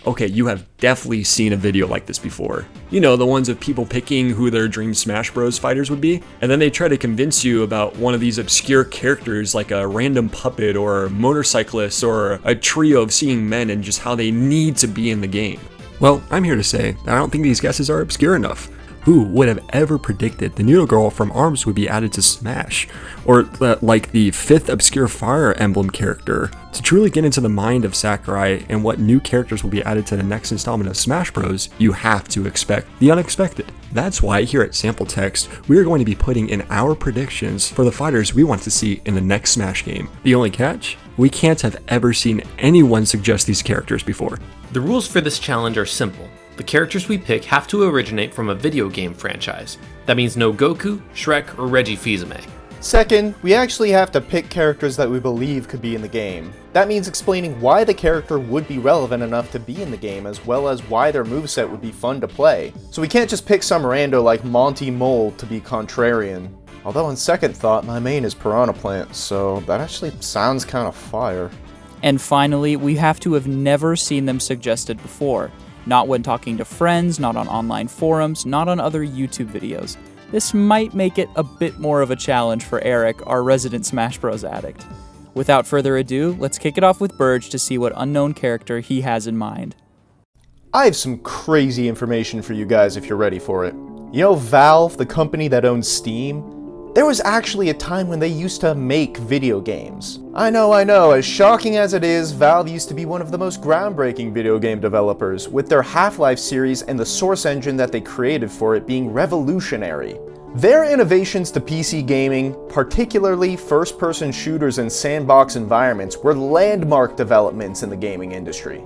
Okay, you have definitely seen a video like this before. You know, the ones of people picking who their dream Smash Bros. Fighters would be, and then they try to convince you about one of these obscure characters like a random puppet or a motorcyclist or a trio of seeing men and just how they need to be in the game. Well, I'm here to say that I don't think these guesses are obscure enough. Who would have ever predicted the Noodle Girl from ARMS would be added to Smash? Or like the 5th obscure Fire Emblem character? To truly get into the mind of Sakurai and what new characters will be added to the next installment of Smash Bros, you have to expect the unexpected. That's why here at Sample Text, we are going to be putting in our predictions for the fighters we want to see in the next Smash game. The only catch? We can't have ever seen anyone suggest these characters before. The rules for this challenge are simple. The characters we pick have to originate from a video game franchise. That means no Goku, Shrek, or Reggie Fils-Aimé. Second, we actually have to pick characters that we believe could be in the game. That means explaining why the character would be relevant enough to be in the game, as well as why their moveset would be fun to play. So we can't just pick some rando like Monty Mole to be contrarian. Although on second thought, my main is Piranha Plant, so that actually sounds kind of fire. And finally, we have to have never seen them suggested before. Not when talking to friends, not on online forums, not on other YouTube videos. This might make it a bit more of a challenge for Eric, our resident Smash Bros. Addict. Without further ado, let's kick it off with Burge to see what unknown character he has in mind. I have some crazy information for you guys if you're ready for it. You know Valve, the company that owns Steam? There was actually a time when they used to make video games. I know, as shocking as it is, Valve used to be one of the most groundbreaking video game developers, with their Half-Life series and the source engine that they created for it being revolutionary. Their innovations to PC gaming, particularly first-person shooters and sandbox environments, were landmark developments in the gaming industry.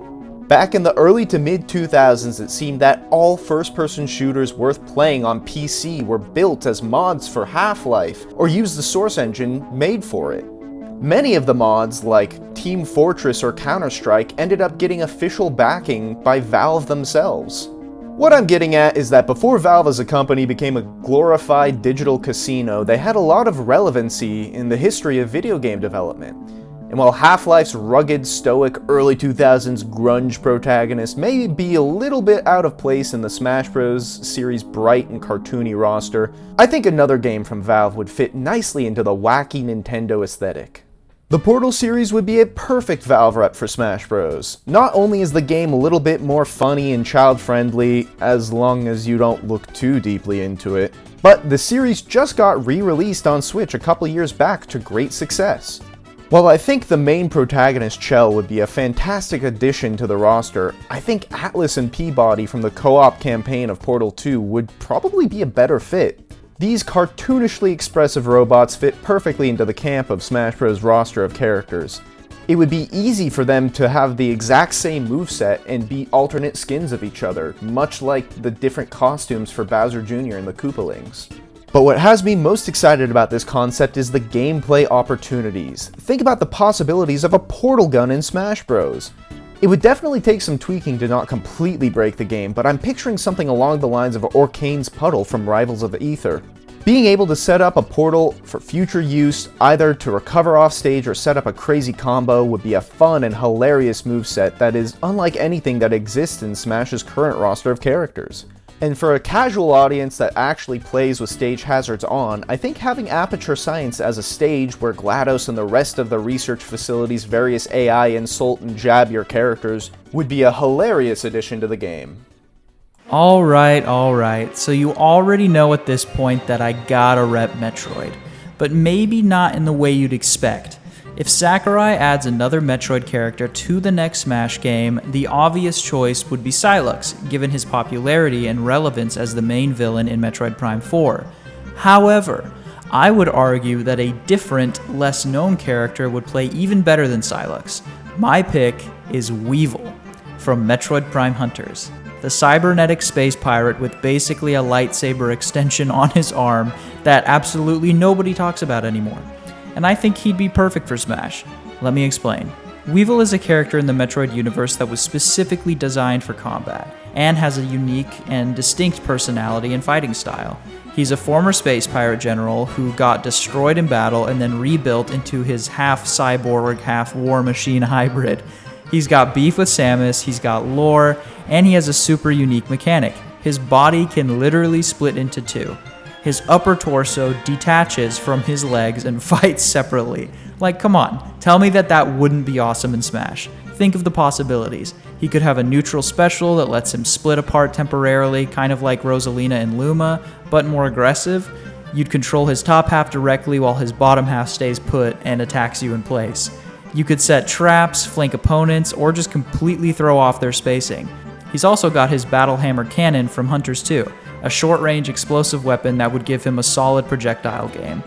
Back in the early to mid-2000s, it seemed that all first-person shooters worth playing on PC were built as mods for Half-Life, or used the source engine made for it. Many of the mods, like Team Fortress or Counter-Strike, ended up getting official backing by Valve themselves. What I'm getting at is that before Valve as a company became a glorified digital casino, they had a lot of relevancy in the history of video game development. And while Half-Life's rugged, stoic, early 2000s grunge protagonist may be a little bit out of place in the Smash Bros. Series' bright and cartoony roster, I think another game from Valve would fit nicely into the wacky Nintendo aesthetic. The Portal series would be a perfect Valve rep for Smash Bros. Not only is the game a little bit more funny and child-friendly, as long as you don't look too deeply into it, but the series just got re-released on Switch a couple years back to great success. While I think the main protagonist, Chell, would be a fantastic addition to the roster, I think Atlas and Peabody from the co-op campaign of Portal 2 would probably be a better fit. These cartoonishly expressive robots fit perfectly into the camp of Smash Bros. Roster of characters. It would be easy for them to have the exact same moveset and be alternate skins of each other, much like the different costumes for Bowser Jr. and the Koopalings. But what has me most excited about this concept is the gameplay opportunities. Think about the possibilities of a portal gun in Smash Bros. It would definitely take some tweaking to not completely break the game, but I'm picturing something along the lines of Orkane's puddle from Rivals of Aether. Being able to set up a portal for future use, either to recover off stage or set up a crazy combo, would be a fun and hilarious moveset that is unlike anything that exists in Smash's current roster of characters. And for a casual audience that actually plays with stage hazards on, I think having Aperture Science as a stage where GLaDOS and the rest of the research facility's various AI insult and jab your characters would be a hilarious addition to the game. Alright, so you already know at this point that I gotta rep Metroid, but maybe not in the way you'd expect. If Sakurai adds another Metroid character to the next Smash game, the obvious choice would be Sylux, given his popularity and relevance as the main villain in Metroid Prime 4. However, I would argue that a different, less known character would play even better than Sylux. My pick is Weevil, from Metroid Prime Hunters. The cybernetic space pirate with basically a lightsaber extension on his arm that absolutely nobody talks about anymore. And I think he'd be perfect for Smash. Let me explain. Weevil is a character in the Metroid universe that was specifically designed for combat, and has a unique and distinct personality and fighting style. He's a former space pirate general who got destroyed in battle and then rebuilt into his half-cyborg, half-war machine hybrid. He's got beef with Samus, he's got lore, and he has a super unique mechanic. His body can literally split into two. His upper torso detaches from his legs and fights separately. Like, come on, tell me that wouldn't be awesome in Smash. Think of the possibilities. He could have a neutral special that lets him split apart temporarily, kind of like Rosalina and Luma, but more aggressive. You'd control his top half directly while his bottom half stays put and attacks you in place. You could set traps, flank opponents, or just completely throw off their spacing. He's also got his Battle Hammer Cannon from Hunters 2, a short-range explosive weapon that would give him a solid projectile game.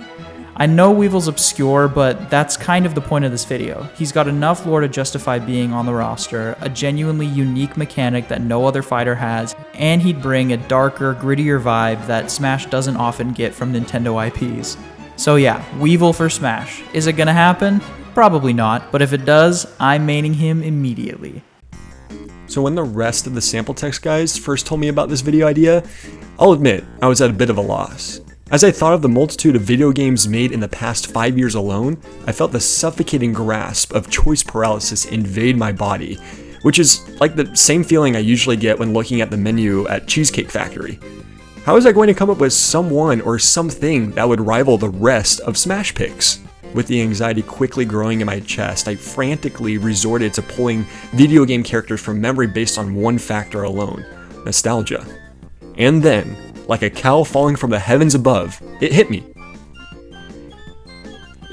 I know Weevil's obscure, but that's kind of the point of this video. He's got enough lore to justify being on the roster, a genuinely unique mechanic that no other fighter has, and he'd bring a darker, grittier vibe that Smash doesn't often get from Nintendo IPs. So yeah, Weevil for Smash. Is it gonna happen? Probably not, but if it does, I'm maining him immediately. So when the rest of the sample text guys first told me about this video idea, I'll admit I was at a bit of a loss. As I thought of the multitude of video games made in the past 5 years alone, I felt the suffocating grasp of choice paralysis invade my body, which is like the same feeling I usually get when looking at the menu at Cheesecake Factory. How was I going to come up with someone or something that would rival the rest of Smash picks? With the anxiety quickly growing in my chest, I frantically resorted to pulling video game characters from memory based on one factor alone: nostalgia. And then, like a cow falling from the heavens above, it hit me.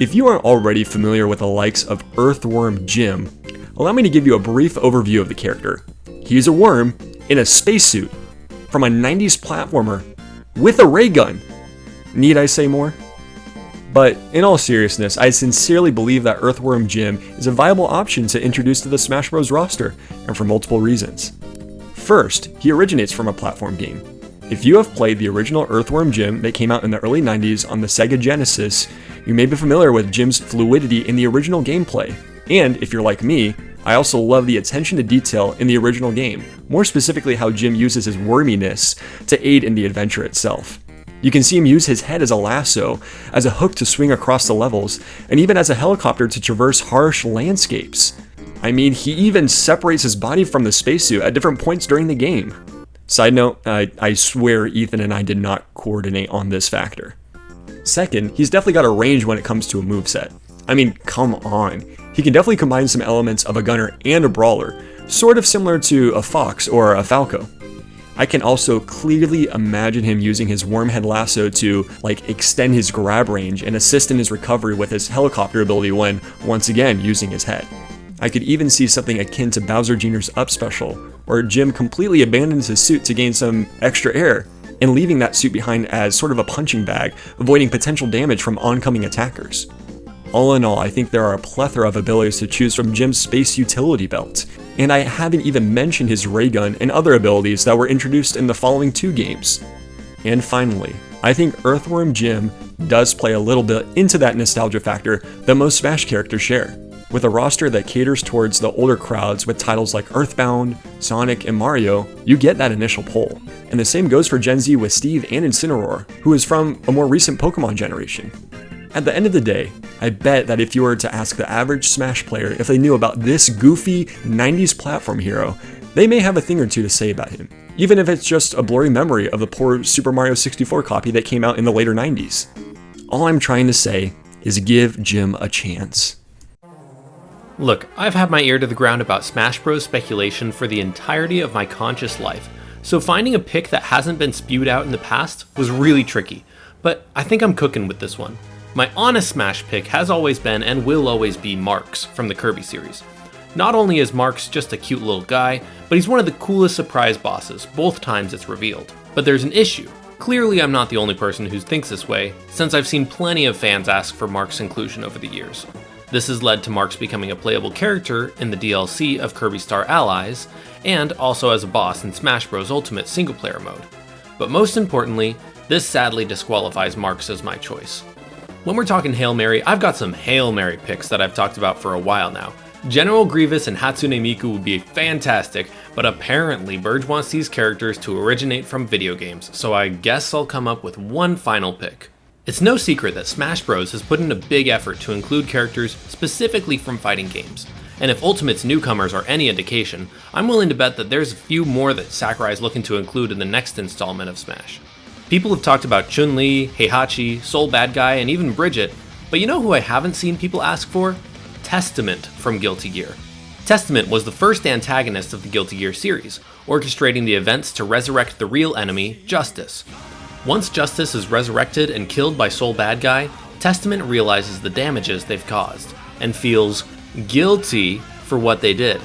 If you aren't already familiar with the likes of Earthworm Jim, allow me to give you a brief overview of the character. He's a worm in a spacesuit from a 90s platformer with a ray gun. Need I say more? But in all seriousness, I sincerely believe that Earthworm Jim is a viable option to introduce to the Smash Bros. Roster, and for multiple reasons. First, he originates from a platform game. If you have played the original Earthworm Jim that came out in the early 90s on the Sega Genesis, you may be familiar with Jim's fluidity in the original gameplay. And if you're like me, I also love the attention to detail in the original game, more specifically how Jim uses his worminess to aid in the adventure itself. You can see him use his head as a lasso, as a hook to swing across the levels, and even as a helicopter to traverse harsh landscapes. I mean, he even separates his body from the spacesuit at different points during the game. Side note, I swear Ethan and I did not coordinate on this factor. Second, he's definitely got a range when it comes to a moveset. I mean, come on. He can definitely combine some elements of a gunner and a brawler, sort of similar to a Fox or a Falco. I can also clearly imagine him using his wormhead lasso to, extend his grab range and assist in his recovery with his helicopter ability when, once again, using his head. I could even see something akin to Bowser Jr.'s Up Special, where Jim completely abandons his suit to gain some extra air, and leaving that suit behind as sort of a punching bag, avoiding potential damage from oncoming attackers. All in all, I think there are a plethora of abilities to choose from Jim's space utility belt, and I haven't even mentioned his ray gun and other abilities that were introduced in the following 2 games. And finally, I think Earthworm Jim does play a little bit into that nostalgia factor that most Smash characters share. With a roster that caters towards the older crowds with titles like Earthbound, Sonic, and Mario, you get that initial pull. And the same goes for Gen Z with Steve and Incineroar, who is from a more recent Pokemon generation. At the end of the day, I bet that if you were to ask the average Smash player if they knew about this goofy 90s platform hero, they may have a thing or two to say about him, even if it's just a blurry memory of the poor Super Mario 64 copy that came out in the later 90s. All I'm trying to say is give Jim a chance. Look, I've had my ear to the ground about Smash Bros. Speculation for the entirety of my conscious life, so finding a pick that hasn't been spewed out in the past was really tricky, but I think I'm cooking with this one. My honest Smash pick has always been and will always be Marx from the Kirby series. Not only is Marx just a cute little guy, but he's one of the coolest surprise bosses, both times it's revealed. But there's an issue. Clearly I'm not the only person who thinks this way, since I've seen plenty of fans ask for Marx's inclusion over the years. This has led to Marx becoming a playable character in the DLC of Kirby Star Allies, and also as a boss in Smash Bros. Ultimate single-player mode. But most importantly, this sadly disqualifies Marx as my choice. When we're talking Hail Mary, I've got some Hail Mary picks that I've talked about for a while now. General Grievous and Hatsune Miku would be fantastic, but apparently Burge wants these characters to originate from video games, so I guess I'll come up with one final pick. It's no secret that Smash Bros. Has put in a big effort to include characters specifically from fighting games, and if Ultimate's newcomers are any indication, I'm willing to bet that there's a few more that Sakurai is looking to include in the next installment of Smash. People have talked about Chun-Li, Heihachi, Soul Bad Guy, and even Bridget, but you know who I haven't seen people ask for? Testament from Guilty Gear. Testament was the first antagonist of the Guilty Gear series, orchestrating the events to resurrect the real enemy, Justice. Once Justice is resurrected and killed by Soul Bad Guy, Testament realizes the damages they've caused, and feels guilty for what they did.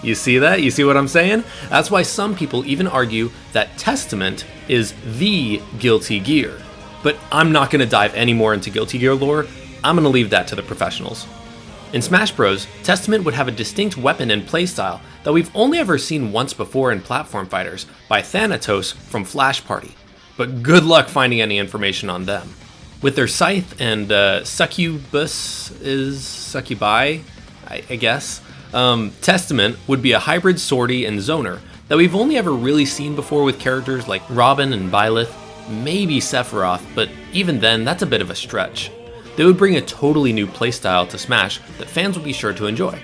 You see that? You see what I'm saying? That's why some people even argue that Testament is the Guilty Gear. But I'm not going to dive any more into Guilty Gear lore, I'm going to leave that to the professionals. In Smash Bros., Testament would have a distinct weapon and playstyle that we've only ever seen once before in platform fighters by Thanatos from Flash Party, but good luck finding any information on them. With their scythe and succubi, I guess, Testament would be a hybrid sortie and zoner that we've only ever really seen before with characters like Robin and Byleth, maybe Sephiroth, but even then, that's a bit of a stretch. They would bring a totally new playstyle to Smash that fans would be sure to enjoy.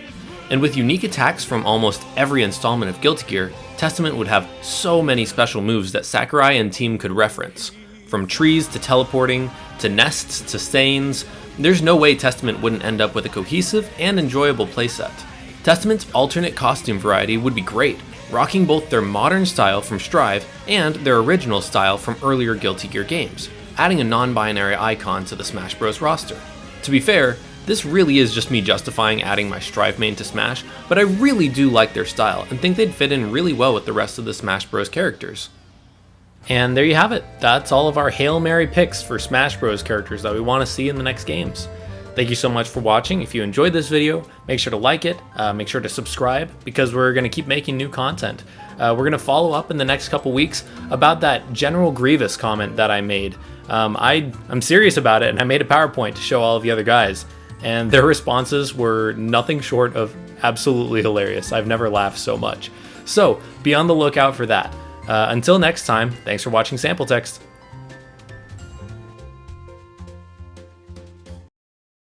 And with unique attacks from almost every installment of Guilty Gear, Testament would have so many special moves that Sakurai and team could reference. From trees to teleporting, to nests to stains, there's no way Testament wouldn't end up with a cohesive and enjoyable playset. Testament's alternate costume variety would be great, rocking both their modern style from Strive and their original style from earlier Guilty Gear games, adding a non-binary icon to the Smash Bros. Roster. To be fair, this really is just me justifying adding my Strive main to Smash, but I really do like their style and think they'd fit in really well with the rest of the Smash Bros. Characters. And there you have it. That's all of our Hail Mary picks for Smash Bros. Characters that we want to see in the next games. Thank you so much for watching. If you enjoyed this video, make sure to like it, make sure to subscribe, because we're going to keep making new content. We're going to follow up in the next couple weeks about that General Grievous comment that I made. I'm serious about it, and I made a PowerPoint to show all of the other guys, and their responses were nothing short of absolutely hilarious. I've never laughed so much. So be on the lookout for that. Until next time, thanks for watching Sample Text.